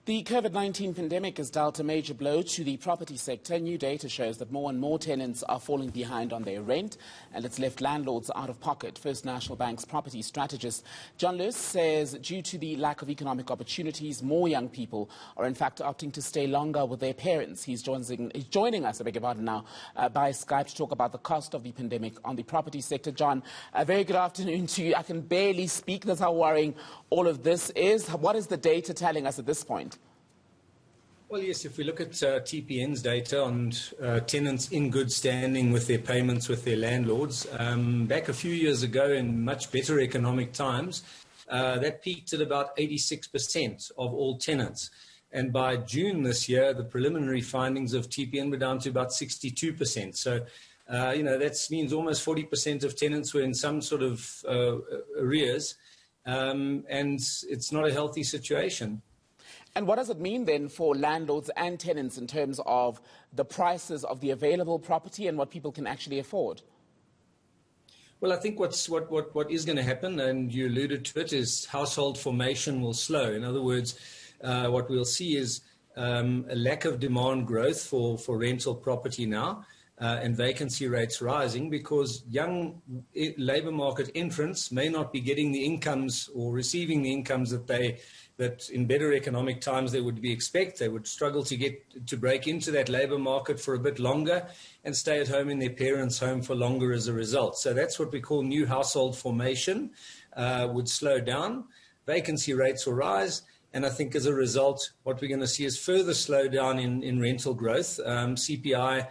The COVID-19 pandemic has dealt a major blow to the property sector. New data shows that more and more tenants are falling behind on their rent, and it's left landlords out of pocket. First National Bank's property strategist John Loos says due to the lack of economic opportunities, more young people are in fact opting to stay longer with their parents. He's joining us, now, by Skype to talk about the cost of the pandemic on the property sector. John, a very good afternoon to you. I can barely speak. That's how worrying all of this is. What is the data telling us at this point? Well, yes, if we look at TPN's data on tenants in good standing with their payments with their landlords, back a few years ago in much better economic times, that peaked at about 86% of all tenants. And by June this year, the preliminary findings of TPN were down to about 62%. So, that means almost 40% of tenants were in some sort of arrears, and it's not a healthy situation. And what does it mean then for landlords and tenants in terms of the prices of the available property and what people can actually afford? Well, I think what is going to happen, and you alluded to it, is household formation will slow. In other words, what we'll see is a lack of demand growth for rental property now, and vacancy rates rising because young labour market entrants may not be getting the incomes or receiving the incomes that in better economic times they would expect. They would struggle to break into that labour market for a bit longer and stay at home in their parents' home for longer as a result. So that's what we call new household formation would slow down. Vacancy rates will rise. And I think as a result, what we're going to see is further slowdown in rental growth. CPI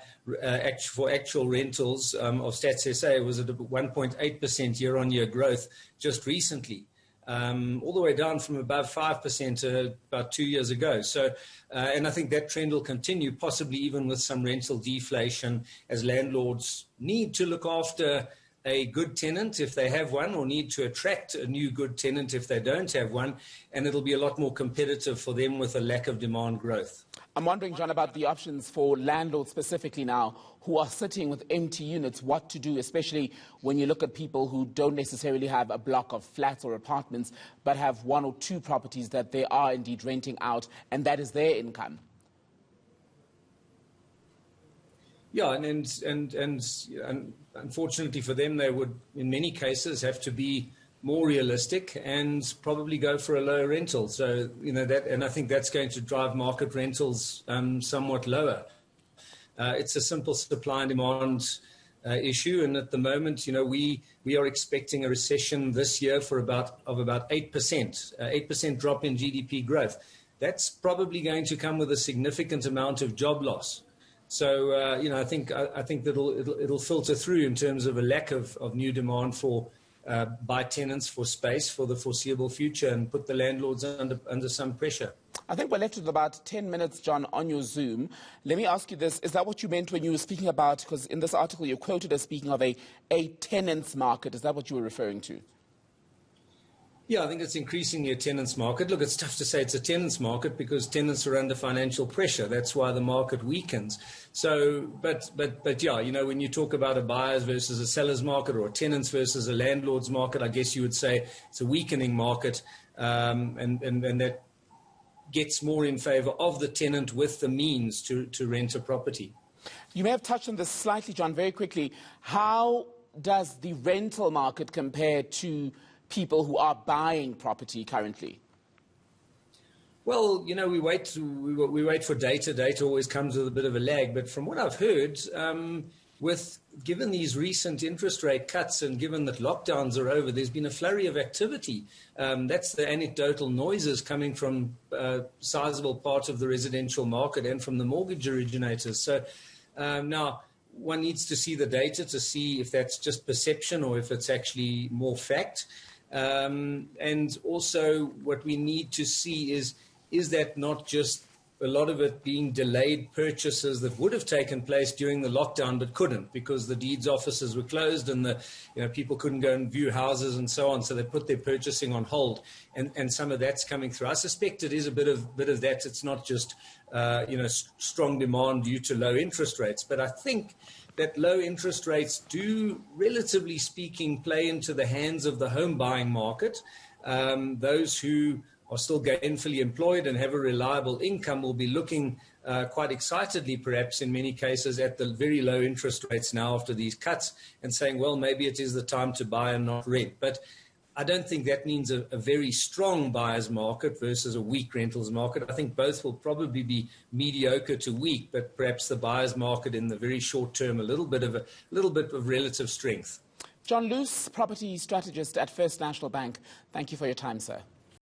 for actual rentals of Stats SA was at 1.8% year-on-year growth just recently. All the way down from above 5% about 2 years ago. So, and I think that trend will continue, possibly even with some rental deflation, as landlords need to look after a good tenant if they have one, or need to attract a new good tenant if they don't have one, and it'll be a lot more competitive for them with a lack of demand growth. I'm wondering, John, about the options for landlords specifically now who are sitting with empty units, what to do, especially when you look at people who don't necessarily have a block of flats or apartments, but have one or two properties that they are indeed renting out, and that is their income. Yeah, and unfortunately for them, they would, in many cases, have to be more realistic and probably go for a lower rental. So, and I think that's going to drive market rentals somewhat lower. It's a simple supply and demand issue, and at the moment, we are expecting a recession this year of about 8%, 8% drop in GDP growth. That's probably going to come with a significant amount of job loss. So, I think that it'll filter through in terms of a lack of new demand by tenants for space for the foreseeable future, and put the landlords under some pressure. I think we're left with about 10 minutes, John, on your Zoom. Let me ask you this. Is that what you meant when you were speaking about, because in this article you quoted as speaking of a tenants market. Is that what you were referring to? Yeah, I think it's increasingly a tenants market. Look, it's tough to say it's a tenants market because tenants are under financial pressure. That's why the market weakens. So, but yeah, when you talk about a buyer's versus a seller's market, or a tenants versus a landlord's market, I guess you would say it's a weakening market, and that gets more in favor of the tenant with the means to rent a property. You may have touched on this slightly, John, very quickly. How does the rental market compare to people who are buying property currently? Well, we wait for data. Data always comes with a bit of a lag. But from what I've heard, given these recent interest rate cuts and given that lockdowns are over, there's been a flurry of activity. That's the anecdotal noises coming from a sizable part of the residential market and from the mortgage originators. So now one needs to see the data to see if that's just perception or if it's actually more fact. And also what we need to see is that not just a lot of it being delayed purchases that would have taken place during the lockdown but couldn't because the deeds offices were closed and people couldn't go and view houses and so on, so they put their purchasing on hold, and some of that's coming through. I suspect it is a bit of that. It's not just strong demand due to low interest rates, but I think that low interest rates do, relatively speaking, play into the hands of the home buying market, those who are still gainfully employed and have a reliable income will be looking quite excitedly, perhaps in many cases, at the very low interest rates now after these cuts and saying, well, maybe it is the time to buy and not rent. But I don't think that means a very strong buyer's market versus a weak rentals market. I think both will probably be mediocre to weak, but perhaps the buyer's market in the very short term, a little bit of relative strength. John Loos, property strategist at First National Bank. Thank you for your time, sir.